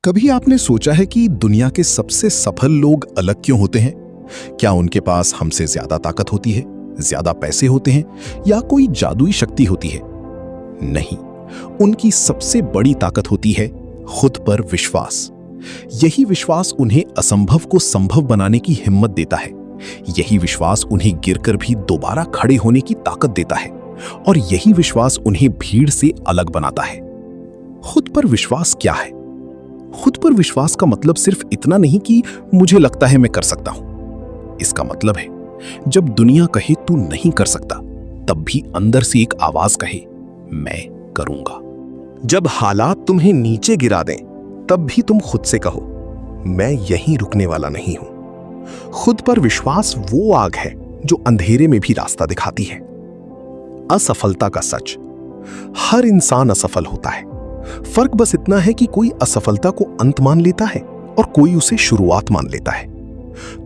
कभी आपने सोचा है कि दुनिया के सबसे सफल लोग अलग क्यों होते हैं? क्या उनके पास हमसे ज्यादा ताकत होती है, ज्यादा पैसे होते हैं या कोई जादुई शक्ति होती है? नहीं, उनकी सबसे बड़ी ताकत होती है खुद पर विश्वास। यही विश्वास उन्हें असंभव को संभव बनाने की हिम्मत देता है। यही विश्वास उन्हें गिरकर भी दोबारा खड़े होने की ताकत देता है और यही विश्वास उन्हें भीड़ से अलग बनाता है। खुद पर विश्वास क्या है? खुद पर विश्वास का मतलब सिर्फ इतना नहीं कि मुझे लगता है मैं कर सकता हूं। इसका मतलब है जब दुनिया कहे तू नहीं कर सकता, तब भी अंदर से एक आवाज कहे मैं करूंगा। जब हालात तुम्हें नीचे गिरा दें, तब भी तुम खुद से कहो मैं यहीं रुकने वाला नहीं हूं। खुद पर विश्वास वो आग है जो अंधेरे में भी रास्ता दिखाती है। असफलता का सच, हर इंसान असफल होता है। फर्क बस इतना है कि कोई असफलता को अंत मान लेता है और कोई उसे शुरुआत मान लेता है।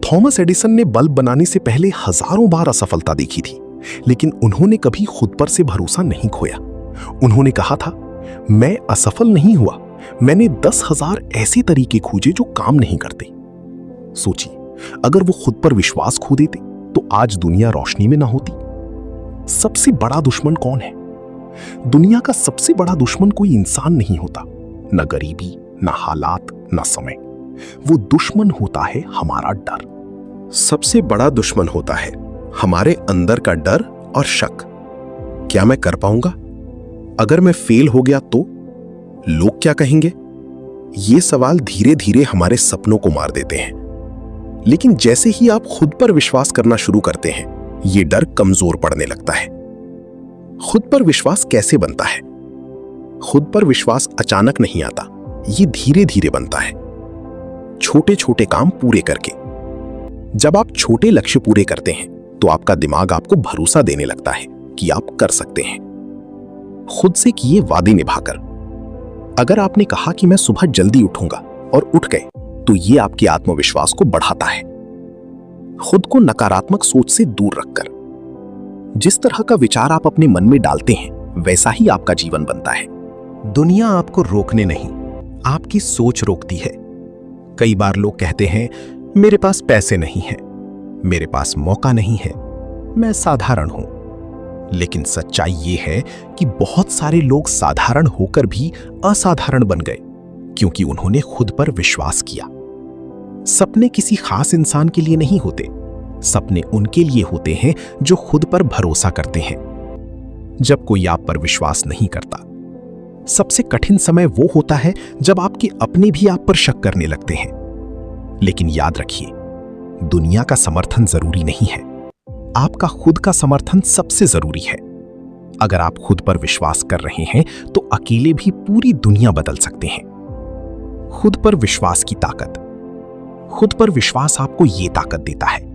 थॉमस एडिसन ने बल्ब बनाने से पहले हजारों बार असफलता देखी थी, लेकिन उन्होंने कभी खुद पर से भरोसा नहीं खोया। उन्होंने कहा था, मैं असफल नहीं हुआ, मैंने 10,000 ऐसे तरीके खोजे जो काम नहीं करते। सोचिए, अगर वो खुद पर विश्वास खो देते तो आज दुनिया रोशनी में ना होती। सबसे बड़ा दुश्मन कौन है? दुनिया का सबसे बड़ा दुश्मन कोई इंसान नहीं होता, न गरीबी, न हालात, न समय। वो दुश्मन होता है हमारा डर। सबसे बड़ा दुश्मन होता है हमारे अंदर का डर और शक। क्या मैं कर पाऊंगा? अगर मैं फेल हो गया तो लोग क्या कहेंगे? ये सवाल धीरे धीरे हमारे सपनों को मार देते हैं। लेकिन जैसे ही आप खुद पर विश्वास करना शुरू करते हैं, ये डर कमजोर पड़ने लगता है। खुद पर विश्वास कैसे बनता है? खुद पर विश्वास अचानक नहीं आता, ये धीरे धीरे बनता है, छोटे छोटे काम पूरे करके। जब आप छोटे लक्ष्य पूरे करते हैं तो आपका दिमाग आपको भरोसा देने लगता है कि आप कर सकते हैं। खुद से किए वादे निभाकर। अगर आपने कहा कि मैं सुबह जल्दी उठूंगा और उठ गए, तो ये आपके आत्मविश्वास को बढ़ाता है। खुद को नकारात्मक सोच से दूर रखकर। जिस तरह का विचार आप अपने मन में डालते हैं, वैसा ही आपका जीवन बनता है। दुनिया आपको रोकने नहीं, आपकी सोच रोकती है। कई बार लोग कहते हैं, मेरे पास पैसे नहीं हैं, मेरे पास मौका नहीं है, मैं साधारण हूं। लेकिन सच्चाई ये है कि बहुत सारे लोग साधारण होकर भी असाधारण बन गए, क्योंकि उन्होंने खुद पर विश्वास किया। सपने किसी खास इंसान के लिए नहीं होते, सपने उनके लिए होते हैं जो खुद पर भरोसा करते हैं। जब कोई आप पर विश्वास नहीं करता, सबसे कठिन समय वो होता है जब आपके अपने भी आप पर शक करने लगते हैं। लेकिन याद रखिए, दुनिया का समर्थन जरूरी नहीं है, आपका खुद का समर्थन सबसे जरूरी है। अगर आप खुद पर विश्वास कर रहे हैं तो अकेले भी पूरी दुनिया बदल सकते हैं। खुद पर विश्वास की ताकत। खुद पर विश्वास आपको यह ताकत देता है,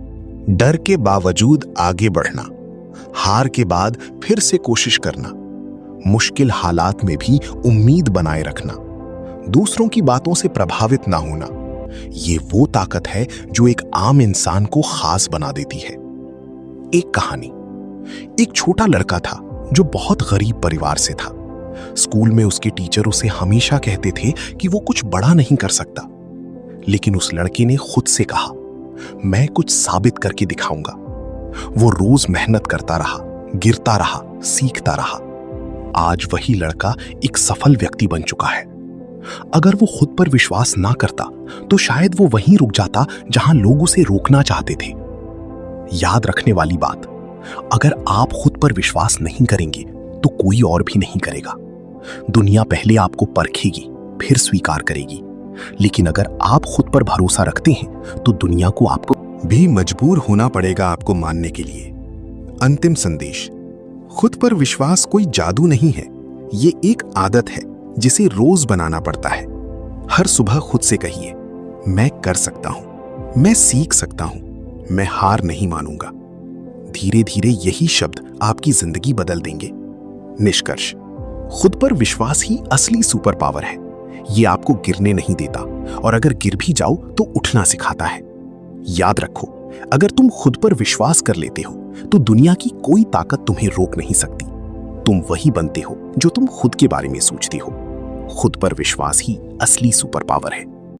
डर के बावजूद आगे बढ़ना, हार के बाद फिर से कोशिश करना, मुश्किल हालात में भी उम्मीद बनाए रखना, दूसरों की बातों से प्रभावित ना होना। ये वो ताकत है जो एक आम इंसान को खास बना देती है। एक कहानी। एक छोटा लड़का था जो बहुत गरीब परिवार से था। स्कूल में उसके टीचर उसे हमेशा कहते थे कि वो कुछ बड़ा नहीं कर सकता। लेकिन उस लड़के ने खुद से कहा, मैं कुछ साबित करके दिखाऊंगा। वो रोज मेहनत करता रहा, गिरता रहा, सीखता रहा। आज वही लड़का एक सफल व्यक्ति बन चुका है। अगर वो खुद पर विश्वास ना करता तो शायद वो वहीं रुक जाता जहां लोग उसे रोकना चाहते थे। याद रखने वाली बात, अगर आप खुद पर विश्वास नहीं करेंगे तो कोई और भी नहीं करेगा। दुनिया पहले आपको परखेगी, फिर स्वीकार करेगी। लेकिन अगर आप खुद पर भरोसा रखते हैं तो दुनिया को आपको भी मजबूर होना पड़ेगा आपको मानने के लिए। अंतिम संदेश, खुद पर विश्वास कोई जादू नहीं है, ये एक आदत है जिसे रोज बनाना पड़ता है। हर सुबह खुद से कहिए, मैं कर सकता हूं, मैं सीख सकता हूं, मैं हार नहीं मानूंगा। धीरे धीरे यही शब्द आपकी जिंदगी बदल देंगे। निष्कर्ष, खुद पर विश्वास ही असली सुपर पावर है। ये आपको गिरने नहीं देता और अगर गिर भी जाओ तो उठना सिखाता है। याद रखो, अगर तुम खुद पर विश्वास कर लेते हो तो दुनिया की कोई ताकत तुम्हें रोक नहीं सकती। तुम वही बनते हो जो तुम खुद के बारे में सोचते हो। खुद पर विश्वास ही असली सुपर पावर है।